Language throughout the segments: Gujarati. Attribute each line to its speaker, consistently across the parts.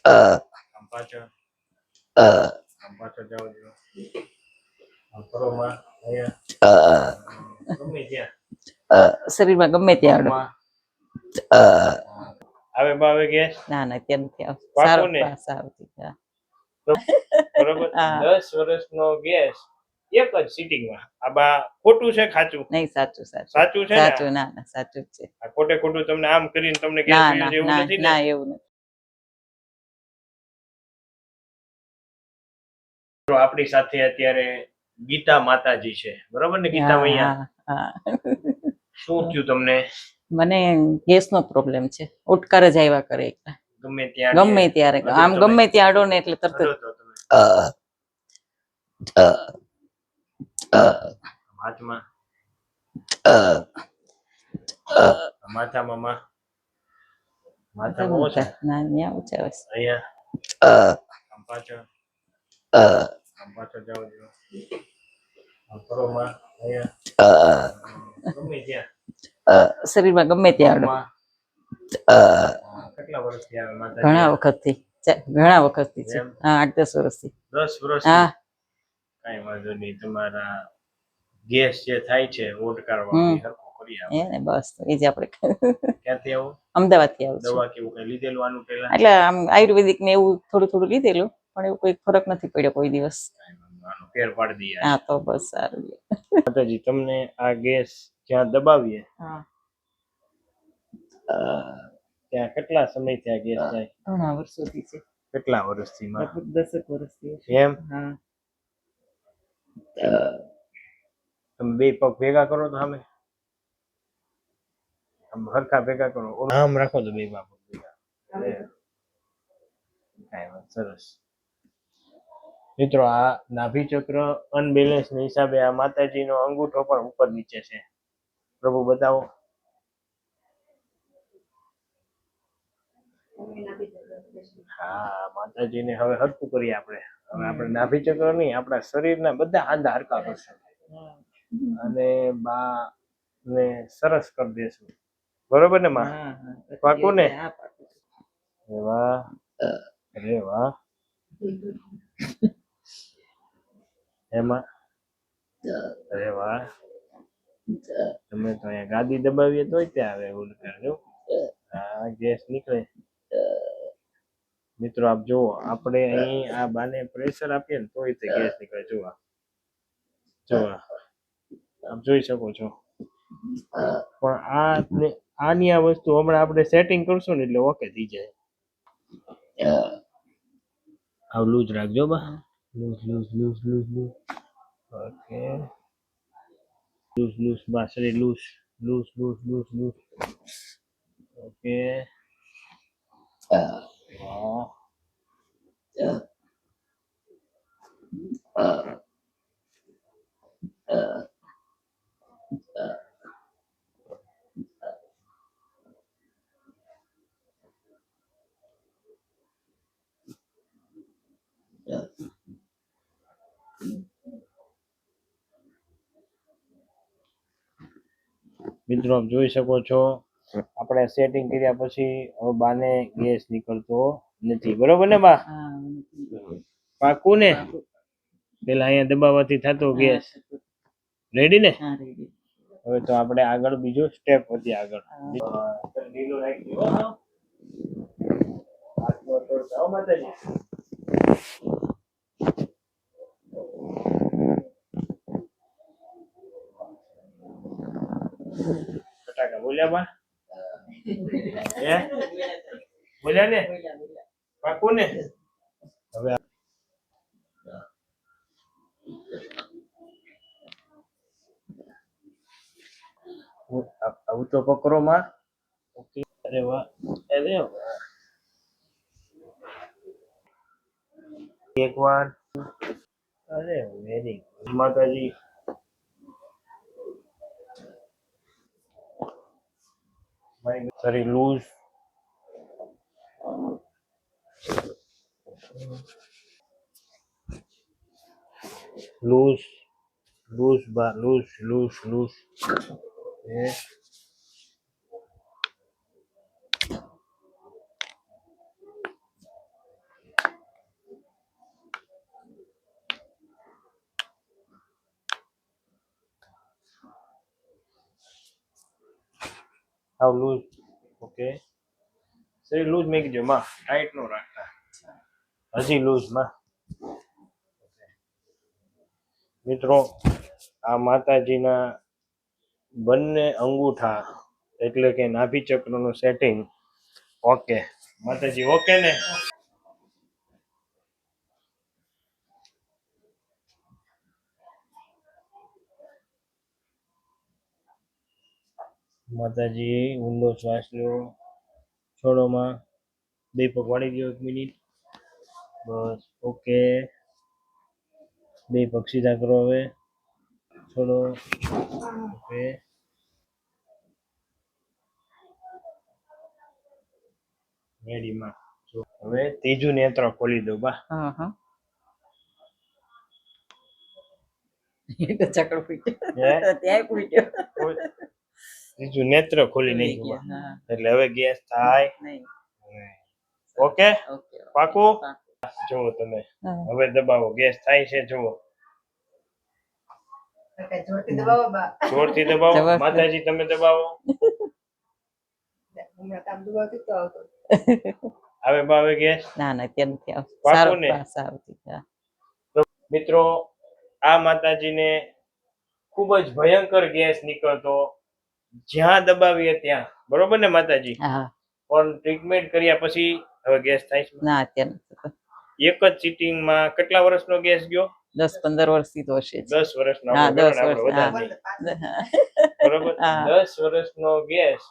Speaker 1: આમ પાછળ આમ પાછળ જાવ જો આમ કરો માં અહીંયા ગમે ત્યાં
Speaker 2: શરીરમાં ગમે ત્યાં
Speaker 1: આવે બાવે ગેસ
Speaker 2: ના ના ત્યાં નથી આવતું.
Speaker 1: પાકું ને?
Speaker 2: સારું
Speaker 1: બરોબર. 10 વર્ષનો ગેસ એક જ સિટિંગમાં. આ બા ખોટું છે ખાચું?
Speaker 2: નહીં, સાચું
Speaker 1: સાચું છે ને?
Speaker 2: સાચું. ના ના સાચું જ છે.
Speaker 1: આ ખોટે ખોટું તમને આમ કરીને તમને ગેસ
Speaker 2: ના
Speaker 1: જેવું
Speaker 2: ના
Speaker 1: નથી ને?
Speaker 2: ના એવું નથી.
Speaker 1: આપણી સાથે અત્યારે ગીતા માતાજી છે, બરોબર ને? ગીતા મૈયા, શું થયું તમને?
Speaker 2: મને ગેસનો પ્રોબ્લેમ છે. ઉટકાર જ આવ્યા કરે
Speaker 1: ગમે ત્યાં
Speaker 2: ગમે ત્યારે આમ ગમે ત્યાં અડો ને એટલે તરત
Speaker 1: હાથમાં માથામાં માથામાં ઓછા
Speaker 2: ના ન્યા ઊંચા આવે
Speaker 1: અહીંયા આમ પાછળ જાવ જો આમ કરો માં અહીંયા ગમે ત્યાં
Speaker 2: શરીરમાં ગમે ત્યાં અડો.
Speaker 1: કેટલા વર્ષથી આવે માતાજી?
Speaker 2: ઘણા વખતથી છે. હા, 8-10 વર્ષથી.
Speaker 1: 10 વર્ષ?
Speaker 2: હા,
Speaker 1: કઈ વાંધો નહીં. તમારા ગેસ જે થાય છે ઓડકારવા હરખો કરી આપો
Speaker 2: એને બસ એ જ આપણે.
Speaker 1: ક્યાંથી આવો?
Speaker 2: અમદાવાદથી આવું છું.
Speaker 1: દવા કેવું કઈ લીધેલું આનું પહેલા?
Speaker 2: એટલે આમ આયુર્વેદિક ને એવું થોડું લીધેલું, પણ એવું કોઈ ફરક નથી પડ્યો કોઈ દિવસ.
Speaker 1: આનો ફેર પાડી દઈએ.
Speaker 2: હા, તો બસ સારું.
Speaker 1: માતાજી, તમને આ ગેસ જ્યાં દબાવીએ ત્યાં કેટલા સમયથી આ ગેસ થાય?
Speaker 2: ઘણા વર્ષોથી છે.
Speaker 1: કેટલા વર્ષથી?
Speaker 2: 10 વર્ષથી.
Speaker 1: એમ?
Speaker 2: હા.
Speaker 1: તમે બે પગ ભેગા કરો તો સામે આમ હરખા ભેગા કરો, આમ રાખો તો બે પગ ભેગા. સરસ. મિત્રો, આ નાભી ચક્ર અનબેલેન્સ ના હિસાબે આ માતાજીનો અંગૂઠો પણ ઉપર નીચે છે. પ્રભુ બતાવો. હા, માતાજીને હવે હરખું કરીએ આપણે. હવે આપણે નાભી ચક્ર નહીં, આપણા શરીરના બધા આંધા હરખા કરશું અને બા ને સરસ કરી દેશું. બરોબર ને માં? પાકું ને? વાહ, અરે વાહ. એમાં અરે વાહ. તમે તો અહીંયા ગાદી દબાવીએ તોય ત્યાં આવે એવું કરજો. હા, ગેસ નીકળે. મિત્રો, આપ જુઓ, આપણે અહીં આ બાને પ્રેશર આપીએ ને તોય તે ગેસ નીકળે. જોવા આપ જોઈ શકો છો. પણ આની આ વસ્તુ હમણાં આપણે સેટિંગ કરશું ને એટલે ઓકે થઈ જાય. આવ લૂઝ રાખજો બા. લૂઝ. ઓકે. લૂઝ બા, શરીર લૂઝ. ઓકે. મિત્રો, આપ જોઈ શકો છો, આપણે સેટિંગ કર્યા પછી હવે બાને ગેસ નીકળતો નથી. બરોબર ને બા? પાકું ને? પેલા અહીંયા દબાવવાથી થતો ગેસ. રેડી ને? હવે તો આપણે આગળ બીજો સ્ટેપ વધીએ આગળ. લીલું રાખજો. હાથમાં તોડતા હો માતાજી. ફટાકા બોલ્યા બા? બોલ્યા ને? પાકું ને? હવે આવું તો પકડો માં. ઓકે. અરે વાહ, અરે વાહ. એક વાર. અરે વેરી ગુડ માતાજી. શરીર લૂઝ. બા, લૂઝ. હાવ લૂઝ. ઓકે, શરીર લૂઝ મેકી દો માં, ટાઈટ નો રાખતા, હજી લૂઝ માં. મિત્રો, આ માતાજીના બંને અંગૂઠા એટલે કે નાભી ચક્રનું સેટિંગ ઓકે. માતાજી ઓકે ને? માતાજી ઊંડો શ્વાસ લ્યો, છોડોમાં, બે પગ વાળી દો 1 મિનિટ. બસ ઓકે, બે પગ સીધા કરો હવે, છોડો. ઓકે, રેડીમાં. હવે ત્રીજું નેત્ર ખોલી દો બા.
Speaker 2: હા હા ચકડો ફૂટ્યો ત્યાં ફૂટ્યો.
Speaker 1: ત્રીજું નેત્ર ખોલી નહીં ગયું બા.
Speaker 2: હા
Speaker 1: એટલે હવે ગેસ થાય
Speaker 2: નહીં.
Speaker 1: ઓકે,
Speaker 2: ઓકે
Speaker 1: પાકું. જુઓ તમે
Speaker 2: હા.
Speaker 1: હવે દબાવો, ગેસ થાય છે જુઓ, જોરથી દબાવો.
Speaker 2: જવાબ.
Speaker 1: માતાજી તમે દબાવો. હવે બા હવે ગેસ.
Speaker 2: ના ના ત્યાં નથી આવતું.
Speaker 1: પાકું
Speaker 2: સારું
Speaker 1: ને?
Speaker 2: સારું હા.
Speaker 1: મિત્રો, આ માતાજીને ખૂબ જ ભયંકર ગેસ નીકળતો, જ્યાં દબાવીએ ત્યાં, બરોબર ને માતાજી?
Speaker 2: હા
Speaker 1: પણ ટ્રીટમેન્ટ કર્યા પછી હવે ગેસ થાય છે.
Speaker 2: ના અત્યારે નથી થતું.
Speaker 1: એક જ સિટિંગમાં કેટલા વર્ષનો ગેસ ગયો?
Speaker 2: 10-15 વર્ષથી તો હશે જ.
Speaker 1: 10 વર્ષનો.
Speaker 2: હા,
Speaker 1: આપણે
Speaker 2: 10
Speaker 1: ગણો ને, આપણે
Speaker 2: વર્ષ.
Speaker 1: વધારે નહીં.
Speaker 2: હા.
Speaker 1: બરોબર,
Speaker 2: હા.
Speaker 1: 10 વર્ષનો ગેસ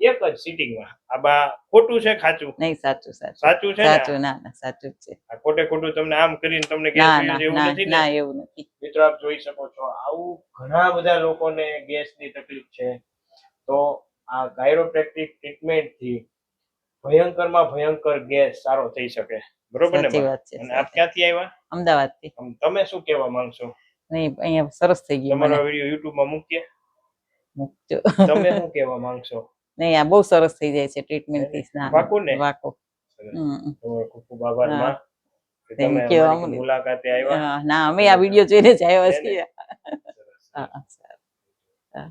Speaker 1: એક જ સિટિંગમાં. આ બા ખોટું છે ખાચું?
Speaker 2: નહીં સાચું સાચું
Speaker 1: સાચું છે ને?
Speaker 2: સાચું ના ના સાચું જ છે.
Speaker 1: આ ખોટે ખોટું તમને આમ કરીને તમને ગેસ
Speaker 2: ના
Speaker 1: આવ્યો
Speaker 2: ના
Speaker 1: છે એવું
Speaker 2: ના
Speaker 1: નથી ને?
Speaker 2: ના એવું નથી.
Speaker 1: મિત્રો, આપ જોઈ શકો છો આવું ઘણા બધા લોકોને ગેસની તકલીફ છે. તો આ કાયરોપ્રેક્ટિક ટ્રીટમેન્ટ થી ભયંકરમાં ભયંકર ગેસ સારો થઈ શકે. બરોબર ને
Speaker 2: સાચી
Speaker 1: બા?
Speaker 2: વાત છે.
Speaker 1: અને આપ ક્યાંથી આવ્યા?
Speaker 2: અમદાવાદ થી.
Speaker 1: તમે શું કહેવા માંગશો?
Speaker 2: નહીં અહીંયા સરસ થઈ ગયું મને.
Speaker 1: તમારો વિડિયો YouTube માં મૂકીએ.
Speaker 2: મૂકજો.
Speaker 1: તમે શું કહેવા માંગશો?
Speaker 2: નહીં આ બહુ સરસ થઈ જાય છે ટ્રીટમેન્ટ થી. ના
Speaker 1: પાકું ને?
Speaker 2: વાકો.
Speaker 1: તમારો ખૂબ ખૂબ આભાર
Speaker 2: હા.
Speaker 1: માં કે તમે
Speaker 2: Thank you.
Speaker 1: અમારી મુલાકાતે આવ્યા.
Speaker 2: ના અમે આ વિડીયો જોઈને જ આવ્યા છીએ.
Speaker 1: સરસ.
Speaker 2: હા સારું. હા.